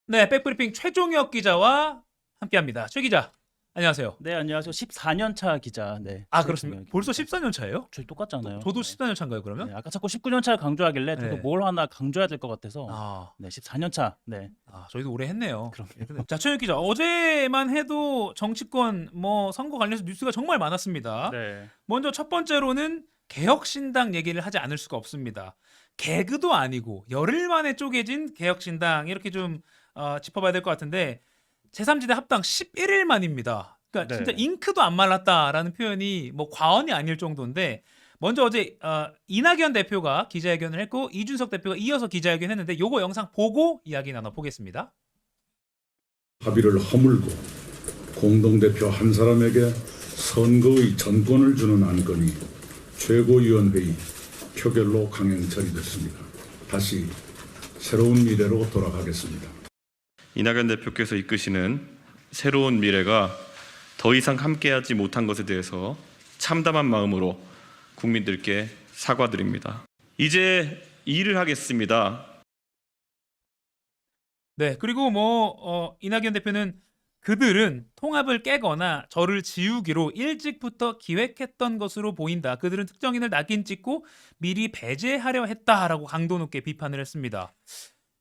네, 백브리핑 최종혁 기자와 함께합니다. 최 기자, 안녕하세요. 네, 안녕하세요. 14년 차 기자. 네. 아, 그렇습니까? 벌써 최종혁입니다. 14년 차예요? 저희 똑같잖아요. 저도 네. 14년 차인가요, 그러면? 네, 아까 자꾸 19년 차를 강조하길래 저도 네. 뭘 하나 강조해야 될 것 같아서 아, 네, 14년 차. 네. 저희도 오래 했네요. 그럼 자, 최종혁 기자, 어제만 해도 정치권 뭐 선거 관련해서 뉴스가 정말 많았습니다. 네. 먼저 첫 번째로는 개혁신당 얘기를 하지 않을 수가 없습니다. 개그도 아니고 열흘 만에 쪼개진 개혁신당 이렇게 좀 짚어봐야 될 것 같은데 제3지대 합당 11일 만입니다. 그러니까 네. 진짜 잉크도 안 말랐다라는 표현이 뭐 과언이 아닐 정도인데 먼저 어제 이낙연 대표가 기자회견을 했고 이준석 대표가 이어서 기자회견했는데 요거 영상 보고 이야기 나눠보겠습니다. 합의를 허물고 공동대표 한 사람에게 선거의 전권을 주는 안건이 최고위원회의 표결로 강행 처리됐습니다. 다시 새로운 미래로 돌아가겠습니다. 이낙연 대표께서 이끄시는 새로운 미래가 더 이상 함께하지 못한 것에 대해서 참담한 마음으로 국민들께 사과드립니다. 이제 일을 하겠습니다. 네, 그리고 이낙연 대표는 그들은 통합을 깨거나 저를 지우기로 일찍부터 기획했던 것으로 보인다. 그들은 특정인을 낙인 찍고 미리 배제하려 했다라고 강도 높게 비판을 했습니다.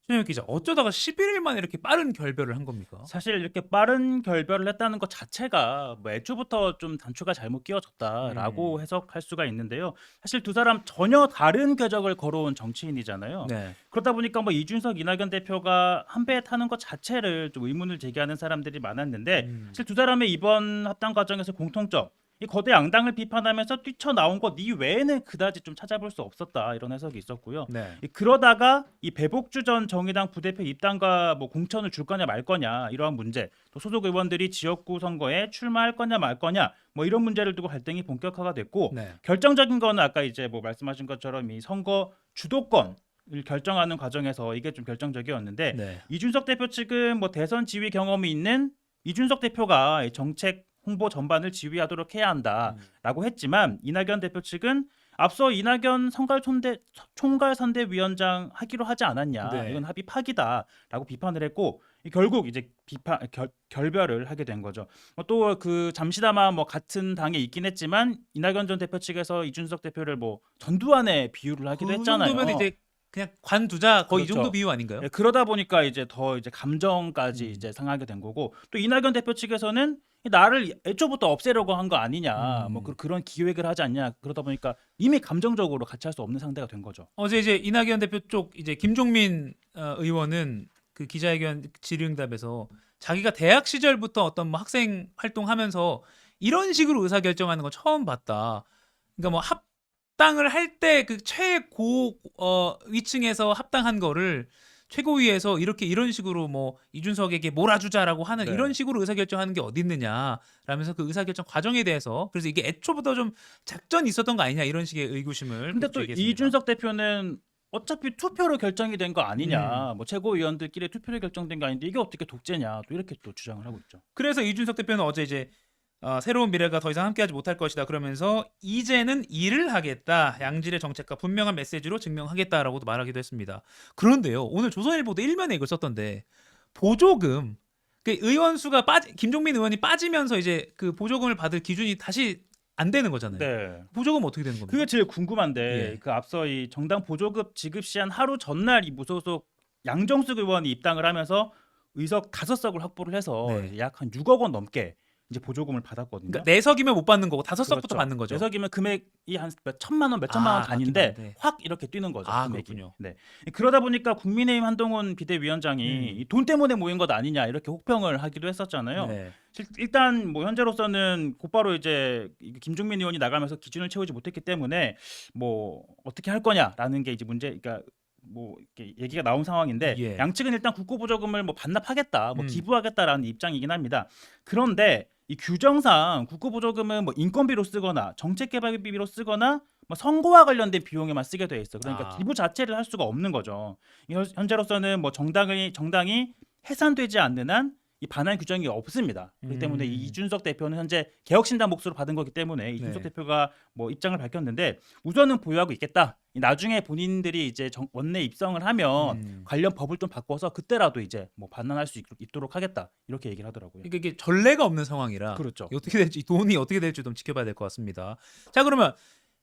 최영혁 기자, 어쩌다가 11일 만에 이렇게 빠른 결별을 한 겁니까? 사실 이렇게 빠른 결별을 했다는 것 자체가 뭐 애초부터 좀 단추가 잘못 끼워졌다라고 해석할 수가 있는데요. 사실 두 사람 전혀 다른 궤적을 걸어온 정치인이잖아요. 네. 그러다 보니까 뭐 이준석, 이낙연 대표가 한 배에 타는 것 자체를 좀 의문을 제기하는 사람들이 많았는데 사실 두 사람의 이번 합당 과정에서 공통점, 이 거대 양당을 비판하면서 뛰쳐나온 것 이외에는 그다지 좀 찾아볼 수 없었다, 이런 해석이 있었고요. 네. 그러다가 이 배복주 전 정의당 부대표 입당과 뭐 공천을 줄 거냐 말 거냐 이러한 문제, 또 소속 의원들이 지역구 선거에 출마할 거냐 말 거냐 뭐 이런 문제를 두고 갈등이 본격화가 됐고 네. 결정적인 거는 아까 이제 뭐 말씀하신 것처럼 이 선거 주도권 을 결정하는 과정에서 이게 좀 결정적이었는데 네. 이준석 대표 측은 뭐 대선 지휘 경험이 있는 이준석 대표가 이 정책 홍보 전반을 지휘하도록 해야 한다라고 했지만 이낙연 대표 측은 앞서 이낙연 총괄선대위원장 하기로 하지 않았냐, 네. 이건 합의 파기다라고 비판을 했고 결국 이제 결별을 하게 된 거죠. 또 그 잠시나마 뭐 같은 당에 있긴 했지만 이낙연 전 대표 측에서 이준석 대표를 뭐 전두환에 비유를 하기도 했잖아요. 정도면 이제 그냥 관두자 거의 이 정도 그렇죠. 비유 아닌가요? 예, 그러다 보니까 이제 더 이제 감정까지 이제 상하게 된 거고, 또 이낙연 대표 측에서는 나를 애초부터 없애려고 한 거 아니냐, 뭐 그런 기획을 하지 않냐, 그러다 보니까 이미 감정적으로 같이 할 수 없는 상대가 된 거죠. 어제 이제 이낙연 대표 쪽 이제 김종민 의원은 그 기자회견 질의응답에서 자기가 대학 시절부터 어떤 뭐 학생 활동하면서 이런 식으로 의사 결정하는 건 처음 봤다. 그러니까 뭐 합당을 할 때 그 최고 위층에서 합당한 거를 최고위에서 이런 식으로 뭐 이준석에게 몰아주자라고 하는 네. 이런 식으로 의사결정하는 게 어디 있느냐라면서 그 의사결정 과정에 대해서 그래서 이게 애초부터 좀 작전이 있었던 거 아니냐 이런 식의 의구심을 근데 또 제기했습니다. 이준석 대표는 어차피 투표로 결정이 된 거 아니냐, 뭐 최고위원들끼리 투표로 결정된 거 아닌데 이게 어떻게 독재냐, 또 이렇게 또 주장을 하고 있죠. 그래서 이준석 대표는 어제 이제 새로운 미래가 더 이상 함께하지 못할 것이다 그러면서 이제는 일을 하겠다, 양질의 정책과 분명한 메시지로 증명하겠다라고도 말하기도 했습니다. 그런데요, 오늘 조선일보도 일면에 이걸 썼던데 보조금, 그 의원 수가 김종민 의원이 빠지면서 이제 그 보조금을 받을 기준이 다시 안 되는 거잖아요. 네. 보조금 어떻게 되는 겁니까? 그게 제일 궁금한데 예. 그 앞서 이 정당 보조금 지급 시한 하루 전날 이 무소속 양정숙 의원이 입당을 하면서 의석 5석을 확보를 해서 네. 약 한 6억 원 넘게 이제 보조금을 받았거든요. 그러니까 4석이면 못 받는 거고 5석부터 그렇죠. 받는 거죠. 4석이면 금액이 한 몇 천만 원, 몇 천만 원 단위인데 맞긴 한데. 확 이렇게 뛰는 거죠. 아, 금액이. 그렇군요. 네. 그러다 보니까 국민의힘 한동훈 비대위원장이 이돈 때문에 모인 것 아니냐, 이렇게 혹평을 하기도 했었잖아요. 네. 일단 뭐 현재로서는 곧바로 이제 김종민 의원이 나가면서 기준을 채우지 못했기 때문에 뭐 어떻게 할 거냐라는 게 이제 문제, 그러니까 뭐 이렇게 얘기가 나온 상황인데 예. 양측은 일단 국고보조금을 뭐 반납하겠다, 뭐 음. 기부하겠다라는 입장이긴 합니다. 그런데 이 규정상 국고보조금은 뭐 인건비로 쓰거나 정책개발비로 쓰거나 뭐 선거와 관련된 비용에만 쓰게 돼 있어. 그러니까 기부 자체를 할 수가 없는 거죠. 현재로서는 뭐 정당이 해산되지 않는 한 이 반환 규정이 없습니다. 그렇기 때문에 이준석 대표는 현재 개혁신당 몫으로 받은 거기 때문에 이준석 네. 대표가 뭐 입장을 밝혔는데 우선은 보유하고 있겠다, 나중에 본인들이 이제 원내 입성을 하면 관련 법을 좀 바꿔서 그때라도 이제 뭐 반환할 수 있도록 하겠다 이렇게 얘기를 하더라고요. 그러니까 이게 전례가 없는 상황이라 그렇죠. 이게 어떻게 될지 돈이 어떻게 될지 좀 지켜봐야 될 것 같습니다. 자 그러면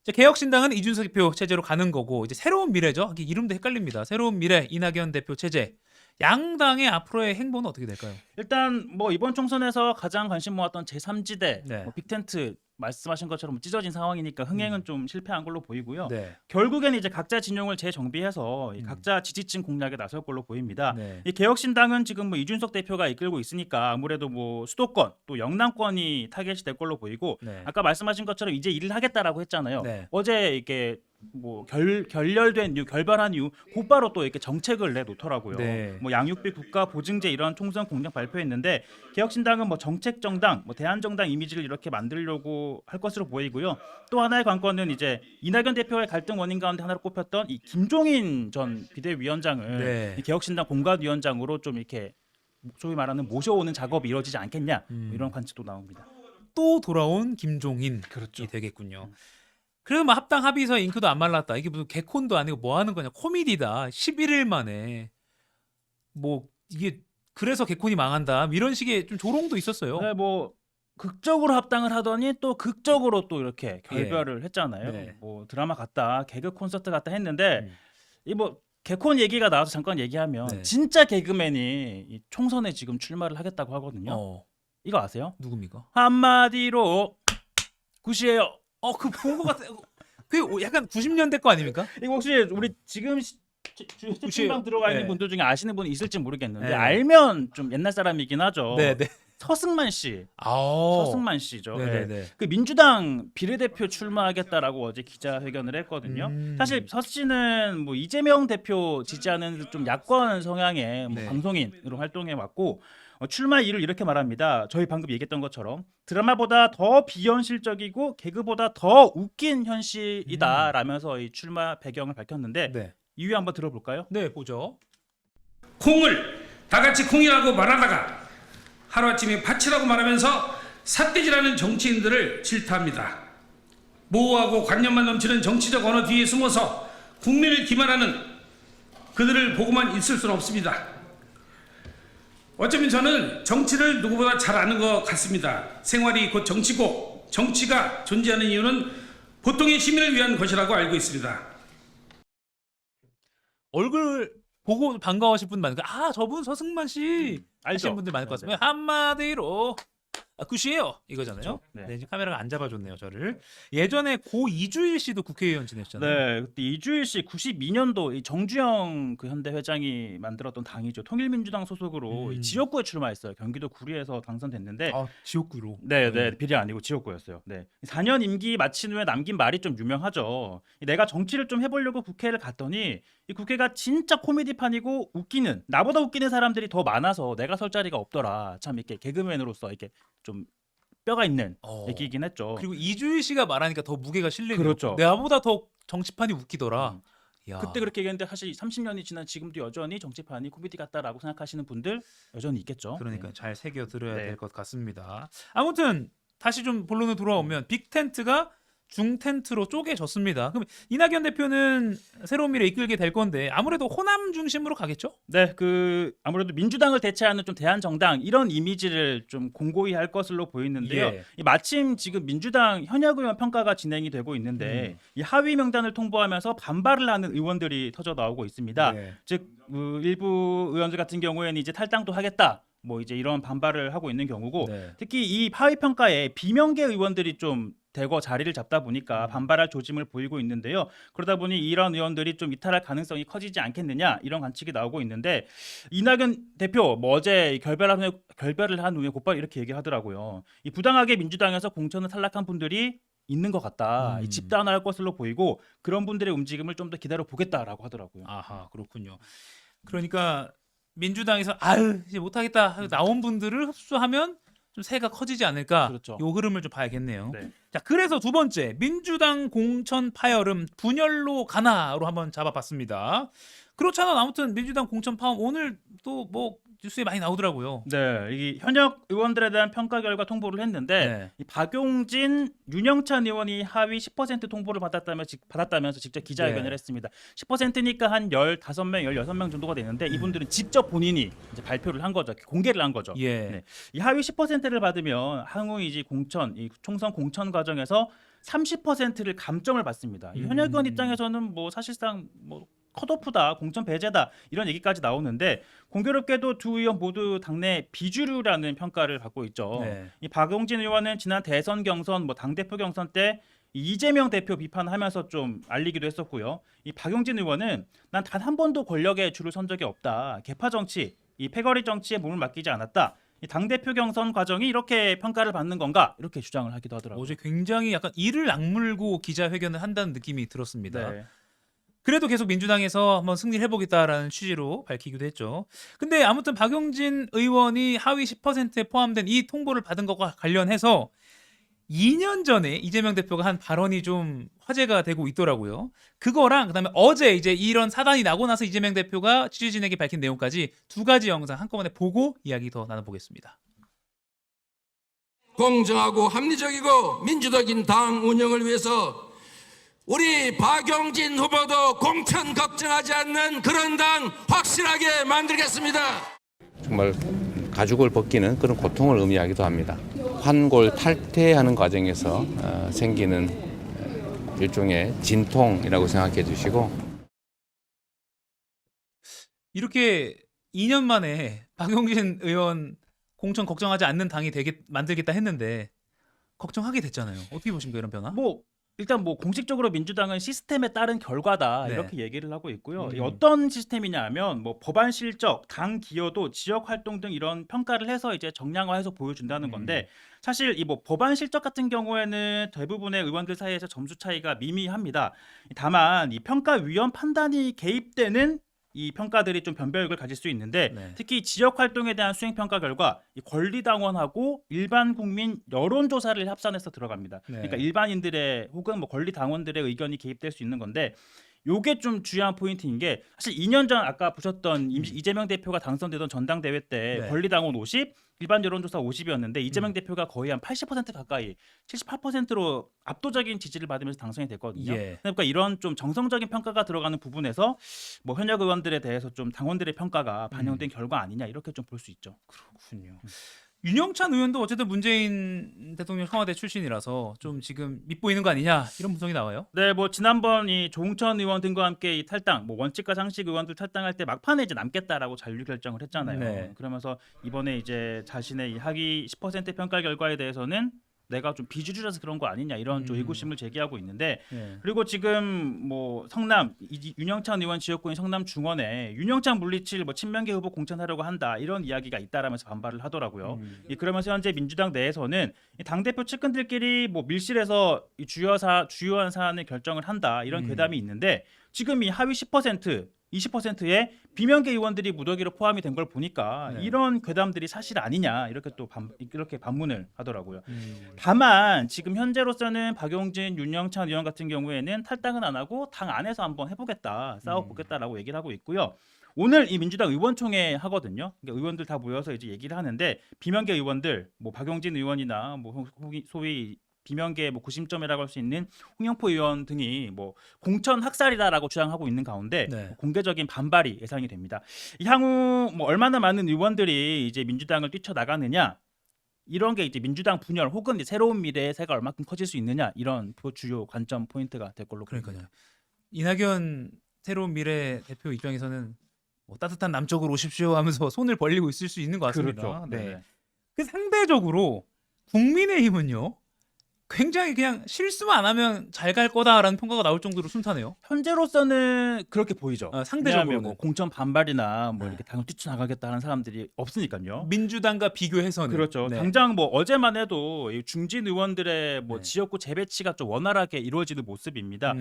이제 개혁신당은 이준석 대표 체제로 가는 거고 이제 새로운 미래죠. 이게 이름도 헷갈립니다. 새로운 미래 이낙연 대표 체제. 양당의 앞으로의 행보는 어떻게 될까요? 일단 뭐 이번 총선에서 가장 관심 모았던 제3지대 네. 뭐 빅텐트 말씀하신 것처럼 찢어진 상황이니까 흥행은 좀 실패한 걸로 보이고요. 네. 결국에는 이제 각자 진영을 재정비해서 이 각자 지지층 공략에 나설 걸로 보입니다. 네. 이 개혁신당은 지금 뭐 이준석 대표가 이끌고 있으니까 아무래도 뭐 수도권 또 영남권이 타겟이 될 걸로 보이고 네. 아까 말씀하신 것처럼 이제 일을 하겠다라고 했잖아요. 네. 어제 이렇게 뭐 결렬된 이후 결발한 이후 곧바로 또 이렇게 정책을 내놓더라고요. 네. 뭐 양육비 국가 보증제 이런 총선 공약 발표했는데 개혁신당은 뭐 정책 정당, 뭐 대한정당 이미지를 이렇게 만들려고 할 것으로 보이고요. 또 하나의 관건은 이제 이낙연 대표의 갈등 원인 가운데 하나로 꼽혔던 이 김종인 전 비대위원장을 네. 이 개혁신당 공관위원장으로 좀 이렇게 소위 말하는 모셔오는 작업이 이루어지지 않겠냐 뭐 이런 관측도 나옵니다. 또 돌아온 김종인이 그렇죠. 되겠군요. 그래도 뭐 합당 합의서 잉크도 안 말랐다. 이게 무슨 개콘도 아니고 뭐 하는 거냐. 코미디다. 11일 만에 뭐 이게 그래서 개콘이 망한다. 이런 식의 좀 조롱도 있었어요. 네, 뭐 극적으로 합당을 하더니 또 극적으로 또 이렇게 결별을 했잖아요. 네. 뭐 드라마 같다, 개그 콘서트 같다 했는데 이 뭐 개콘 얘기가 나와서 잠깐 얘기하면 네. 진짜 개그맨이 이 총선에 지금 출마를 하겠다고 하거든요. 이거 아세요? 누굽니까? 한마디로 굿이에요. 그 본 것 같아요. 그 약간 90년대 거 아닙니까? 이거 혹시 우리 지금 채팅방 들어와 있는 네. 분들 중에 아시는 분이 있을지 모르겠는데 네. 알면 좀 옛날 사람이긴 하죠. 네, 네. 서승만 씨. 아. 서승만 씨죠. 네, 네. 네. 그 민주당 비례대표 출마하겠다라고 어제 기자회견을 했거든요. 사실 서 씨는 뭐 이재명 대표 지지하는 좀 야권 성향의 뭐 네. 방송인으로 활동해 왔고 출마 이유를 이렇게 말합니다. 저희 방금 얘기했던 것처럼 드라마보다 더 비현실적이고 개그보다 더 웃긴 현실이다라면서 이 출마 배경을 밝혔는데 네. 이유 한번 들어볼까요? 네, 보죠. 콩을 다 같이 콩이라고 말하다가 하루아침에 밭이라고 말하면서 삿대질하는 정치인들을 질타합니다. 모호하고 관념만 넘치는 정치적 언어 뒤에 숨어서 국민을 기만하는 그들을 보고만 있을 수는 없습니다. 어쩌면 저는 정치를 누구보다 잘 아는 것 같습니다. 생활이 곧 정치고 정치가 존재하는 이유는 보통의 시민을 위한 것이라고 알고 있습니다. 얼굴 보고 반가워하실 분 많으니까 저분 서승만 씨 알죠? 하시는 분들 많을 것 네, 같습니다. 한마디로 굿이에요 이거잖아요. 그렇죠. 네. 네, 지금 카메라가 안 잡아줬네요 저를. 예전에 고 이주일 씨도 국회의원 지내셨잖아요. 네, 그때 이주일 씨 92년도 이 정주영 그 현대 회장이 만들었던 당이죠. 통일민주당 소속으로 이 지역구에 출마했어요. 경기도 구리에서 당선됐는데 지역구로. 네, 비례 아니고 지역구였어요. 네. 4년 임기 마친 후에 남긴 말이 좀 유명하죠. 내가 정치를 좀 해보려고 국회를 갔더니 이 국회가 진짜 코미디판이고 웃기는 나보다 웃기는 사람들이 더 많아서 내가 설 자리가 없더라. 참 이렇게 개그맨으로서 이렇게 좀 뼈가 있는 얘기이긴 했죠. 그리고 이주일 씨가 말하니까 더 무게가 실리네요. 그렇죠. 나보다 더 정치판이 웃기더라. 야. 그때 그렇게 얘기했는데 사실 30년이 지난 지금도 여전히 정치판이 코미디 같다라고 생각하시는 분들 여전히 있겠죠. 그러니까 네. 잘 새겨 들어야 네. 될 것 같습니다. 아무튼 다시 좀 본론으로 돌아오면 빅텐트가 중텐트로 쪼개졌습니다. 그럼 이낙연 대표는 새로운 미래 이끌게 될 건데 아무래도 호남 중심으로 가겠죠? 네, 그 아무래도 민주당을 대체하는 좀 대한정당 이런 이미지를 좀 공고히 할 것으로 보이는데요. 예. 이 마침 지금 민주당 현역 의원 평가가 진행이 되고 있는데 이 하위 명단을 통보하면서 반발을 하는 의원들이 터져 나오고 있습니다. 네. 즉 일부 의원들 같은 경우에는 이제 탈당도 하겠다. 뭐 이제 이런 반발을 하고 있는 경우고 네. 특히 이 하위 평가에 비명계 의원들이 좀 대거 자리를 잡다 보니까 반발할 조짐을 보이고 있는데요. 그러다 보니 이런 의원들이 좀 이탈할 가능성이 커지지 않겠느냐 이런 관측이 나오고 있는데 이낙연 대표 뭐 어제 결별을 한 후에 곧바로 이렇게 얘기하더라고요. 이 부당하게 민주당에서 공천을 탈락한 분들이 있는 것 같다. 이 집단화할 것으로 보이고 그런 분들의 움직임을 좀 더 기다려 보겠다라고 하더라고요. 아하, 그렇군요. 그러니까 민주당에서 이제 못하겠다 하고 나온 분들을 흡수하면 좀 세가 커지지 않을까. 그렇죠. 요 흐름을 좀 봐야겠네요. 네. 자, 그래서 두 번째 민주당 공천 파열음 분열로 가나로 한번 잡아봤습니다. 그렇잖아. 아무튼 민주당 공천 파업 오늘 또 뭐 뉴스에 많이 나오더라고요. 네, 이 현역 의원들에 대한 평가 결과 통보를 했는데 네. 이 박용진, 윤영찬 의원이 하위 10% 통보를 받았다면서 직접 기자회견을 네. 했습니다. 10%니까 한 15명, 16명 정도가 되는데 이분들은 직접 본인이 이제 발표를 한 거죠. 공개를 한 거죠. 예. 네. 이 하위 10%를 받으면 향후 이제 이 총선 공천 과정에서 30%를 감점을 받습니다. 이 현역 의원 입장에서는 뭐 사실상 뭐 컷오프다, 공천 배제다 이런 얘기까지 나오는데 공교롭게도 두 의원 모두 당내 비주류라는 평가를 받고 있죠. 네. 이 박용진 의원은 지난 대선 경선, 뭐 당대표 경선 때 이재명 대표 비판하면서 좀 알리기도 했었고요. 이 박용진 의원은 난 단 한 번도 권력에 줄을 선 적이 없다. 개파 정치, 이 패거리 정치에 몸을 맡기지 않았다. 이 당대표 경선 과정이 이렇게 평가를 받는 건가? 이렇게 주장을 하기도 하더라고요. 어제 굉장히 약간 이를 악물고 기자회견을 한다는 느낌이 들었습니다. 네. 그래도 계속 민주당에서 한번 승리를 해보겠다라는 취지로 밝히기도 했죠. 근데 아무튼 박용진 의원이 하위 10%에 포함된 이 통보를 받은 것과 관련해서 2년 전에 이재명 대표가 한 발언이 좀 화제가 되고 있더라고요. 그거랑 그다음에 어제 이제 이런 사단이 나고 나서 이재명 대표가 취재진에게 밝힌 내용까지 두 가지 영상 한꺼번에 보고 이야기 더 나눠보겠습니다. 공정하고 합리적이고 민주적인 당 운영을 위해서 우리 박용진 후보도 공천 걱정하지 않는 그런 당 확실하게 만들겠습니다. 정말 가죽을 벗기는 그런 고통을 의미하기도 합니다. 환골 탈퇴하는 과정에서 생기는 일종의 진통이라고 생각해 주시고 이렇게 2년 만에 박용진 의원 공천 걱정하지 않는 당이 만들겠다 했는데 걱정하게 됐잖아요. 어떻게 보십니까 이런 변화? 뭐 일단 뭐 공식적으로 민주당은 시스템에 따른 결과다 네. 이렇게 얘기를 하고 있고요. 이 어떤 시스템이냐면 뭐 법안 실적, 당 기여도, 지역 활동 등 이런 평가를 해서 이제 정량화해서 보여준다는 건데 사실 이 뭐 법안 실적 같은 경우에는 대부분의 의원들 사이에서 점수 차이가 미미합니다. 다만 이 평가위원 판단이 개입되는 이 평가들이 좀 변별력을 가질 수 있는데 네. 특히 지역 활동에 대한 수행 평가 결과 이 권리당원하고 일반 국민 여론조사를 합산해서 들어갑니다. 네. 그러니까 일반인들의 혹은 뭐 권리당원들의 의견이 개입될 수 있는 건데 요게 좀 중요한 포인트인 게 사실 2년 전 아까 보셨던 이재명 대표가 당선되던 전당대회 때 네. 권리당원 50, 일반 여론조사 50이었는데 이재명 대표가 거의 한 80% 가까이 78%로 압도적인 지지를 받으면서 당선이 됐거든요. 예. 그러니까 이런 좀 정성적인 평가가 들어가는 부분에서 뭐 현역 의원들에 대해서 좀 당원들의 평가가 반영된 결과 아니냐 이렇게 좀 볼 수 있죠. 그렇군요. 윤영찬 의원도 어쨌든 문재인 대통령 청와대 출신이라서 좀 지금 밉보이는 거 아니냐 이런 분석이 나와요. 네, 뭐 지난번 이 조홍천 의원 등과 함께 이 탈당, 뭐 원칙과 상식 의원들 탈당할 때 막판에 이제 남겠다라고 잔류 결정을 했잖아요. 네. 그러면서 이번에 이제 자신의 이 하위 10% 평가 결과에 대해서는 내가 좀 비주류라서 그런 거 아니냐 이런 좀 의구심을 제기하고 있는데 네. 그리고 지금 뭐 성남 윤영찬 의원 지역구인 성남 중원에 윤영찬 물리칠 뭐 친명계 후보 공천하려고 한다 이런 이야기가 있다라면서 반발을 하더라고요. 그러면서 현재 민주당 내에서는 당 대표 측근들끼리 뭐 밀실에서 이 주요한 사안을 결정을 한다 이런 괴담이 있는데 지금 이 하위 10% 20%의 비명계 의원들이 무더기로 포함이 된 걸 보니까 네. 이런 괴담들이 사실 아니냐 이렇게 또 이렇게 반문을 하더라고요. 다만 지금 현재로서는 박용진, 윤영찬 의원 같은 경우에는 탈당은 안 하고 당 안에서 한번 해보겠다, 싸워보겠다라고 얘기를 하고 있고요. 오늘 이 민주당 의원총회 하거든요. 그러니까 의원들 다 모여서 이제 얘기를 하는데 비명계 의원들, 뭐 박용진 의원이나 뭐 소위 비명계 뭐 구심점이라고 할 수 있는 홍영표 의원 등이 뭐 공천 학살이다라고 주장하고 있는 가운데 네. 공개적인 반발이 예상이 됩니다. 향후 뭐 얼마나 많은 의원들이 이제 민주당을 뛰쳐나가느냐 이런 게 이제 민주당 분열 혹은 이제 새로운 미래의 새가 얼마큼 커질 수 있느냐 이런 주요 관점 포인트가 될 걸로 그러니까요. 보입니다. 이낙연 새로운 미래 대표 입장에서는 뭐 따뜻한 남쪽으로 오십시오 하면서 손을 벌리고 있을 수 있는 것 같습니다. 그렇죠. 네. 그 상대적으로 국민의힘은요. 굉장히 그냥 실수만 안 하면 잘 갈 거다라는 평가가 나올 정도로 순탄해요. 현재로서는 그렇게 보이죠. 상대적으로는. 왜냐하면 뭐 공천 반발이나 뭐 네. 이렇게 당을 뛰쳐나가겠다는 사람들이 없으니까요. 민주당과 비교해서는 그렇죠. 네. 당장 뭐 어제만 해도 이 중진 의원들의 뭐 네. 지역구 재배치가 좀 원활하게 이루어지는 모습입니다.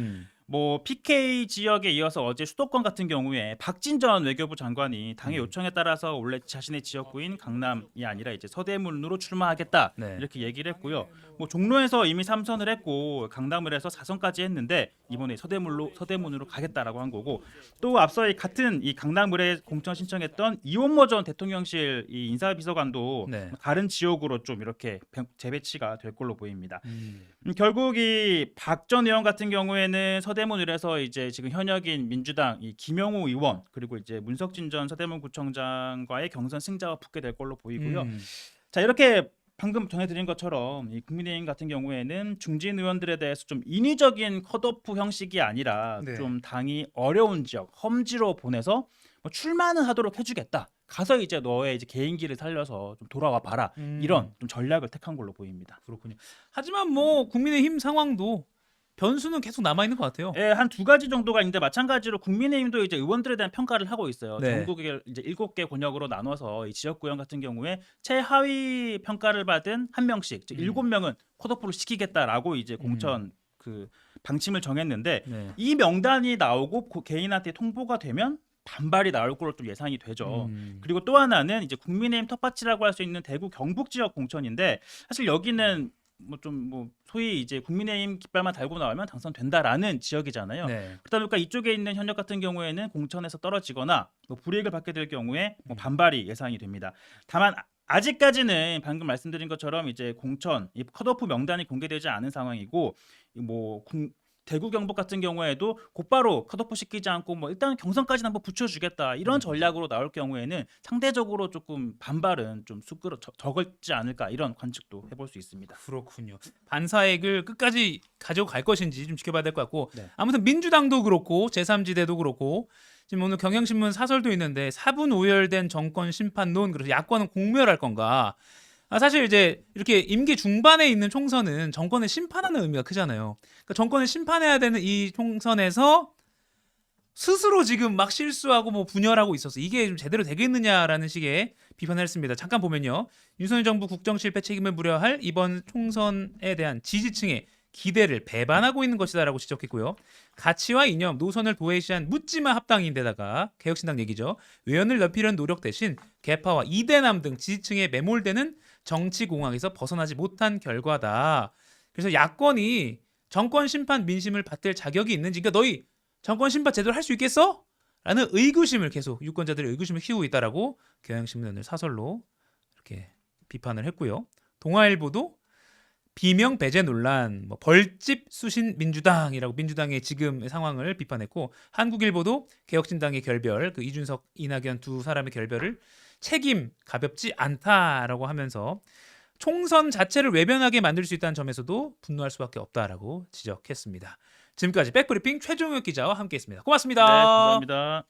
뭐 PK 지역에 이어서 어제 수도권 같은 경우에 박진전 외교부 장관이 당의 요청에 따라서 원래 자신의 지역구인 강남이 아니라 이제 서대문으로 출마하겠다 네. 이렇게 얘기를 했고요. 뭐 종로에서 이미 3선을 했고 강남을 해서 4선까지 했는데 이번에 서대문으로 가겠다라고 한 거고, 또 앞서 같은 이 강남을에 공천 신청했던 이원모 전 대통령실 이 인사비서관도 네. 다른 지역으로 좀 이렇게 재배치가 될 걸로 보입니다. 결국 이 박 전 의원 같은 경우에는 서대문을에서 이제 지금 현역인 민주당 이 김영호 의원 그리고 이제 문석진 전 서대문구청장과의 경선 승자가 붙게 될 걸로 보이고요. 자, 이렇게 방금 전해드린 것처럼 이 국민의힘 같은 경우에는 중진 의원들에 대해서 좀 인위적인 컷오프 형식이 아니라 네. 좀 당이 어려운 지역 험지로 보내서 뭐 출마는 하도록 해주겠다. 가서 이제 너의 이제 개인기를 살려서 좀 돌아와 봐라. 이런 좀 전략을 택한 걸로 보입니다. 그렇군요. 하지만 뭐 국민의힘 상황도 변수는 계속 남아 있는 것 같아요. 예, 한 두 가지 정도가 있는데 마찬가지로 국민의힘도 이제 의원들에 대한 평가를 하고 있어요. 네. 전국에 이제 7개 권역으로 나눠서 이 지역구 의원 같은 경우에 최하위 평가를 받은 한 명씩, 즉 7명은 컷오프를 시키겠다라고 이제 공천 그 방침을 정했는데 네. 이 명단이 나오고 개인한테 통보가 되면 반발이 나올 걸로 좀 예상이 되죠. 그리고 또 하나는 이제 국민의힘 텃밭이라고 할 수 있는 대구 경북 지역 공천인데 사실 여기는 뭐 소위 이제 국민의힘 깃발만 달고 나오면 당선된다라는 지역이잖아요. 네. 그러다 보니까 이쪽에 있는 현역 같은 경우에는 공천에서 떨어지거나 뭐 불이익을 받게 될 경우에 뭐 반발이 예상이 됩니다. 다만 아직까지는 방금 말씀드린 것처럼 이제 공천 이 컷오프 명단이 공개되지 않은 상황이고, 뭐 대구 경북 같은 경우에도 곧바로 컷오프 시키지 않고 뭐 일단 경선까지는 한번 붙여주겠다 이런 전략으로 나올 경우에는 상대적으로 조금 반발은 좀 적을지 않을까 이런 관측도 해볼 수 있습니다. 그렇군요. 반사액을 끝까지 가지고 갈 것인지 좀 지켜봐야 될 것 같고, 네. 아무튼 민주당도 그렇고 제3지대도 그렇고 지금 오늘 경향신문 사설도 있는데 사분 오열된 정권 심판론, 그래서 야권은 공멸할 건가. 사실 이제 이렇게 임기 중반에 있는 총선은 정권을 심판하는 의미가 크잖아요. 그러니까 정권을 심판해야 되는 이 총선에서 스스로 지금 막 실수하고 뭐 분열하고 있어서 이게 좀 제대로 되겠느냐라는 식의 비판을 했습니다. 잠깐 보면요. 윤석열 정부 국정 실패 책임을 물어야 할 이번 총선에 대한 지지층의 기대를 배반하고 있는 것이다라고 지적했고요. 가치와 이념, 노선을 도외시한 묻지마 합당인데다가 개혁신당 얘기죠. 외연을 넓히려는 노력 대신 개파와 이대남 등 지지층에 매몰되는 정치공학에서 벗어나지 못한 결과다. 그래서 야권이 정권 심판 민심을 받들 자격이 있는지, 그러니까 너희 정권 심판 제대로 할 수 있겠어? 라는 의구심을 계속 유권자들의 의구심을 키우고 있다라고 경향신문을 사설로 이렇게 비판을 했고요. 동아일보도 비명 배제 논란, 뭐 벌집 수신 민주당이라고 민주당의 지금의 상황을 비판했고, 한국일보도 개혁신당의 결별, 그 이준석, 이낙연 두 사람의 결별을 책임 가볍지 않다라고 하면서 총선 자체를 외변하게 만들 수 있다는 점에서도 분노할 수밖에 없다라고 지적했습니다. 지금까지 백브리핑 최종혁 기자와 함께했습니다. 고맙습니다. 네, 감사합니다.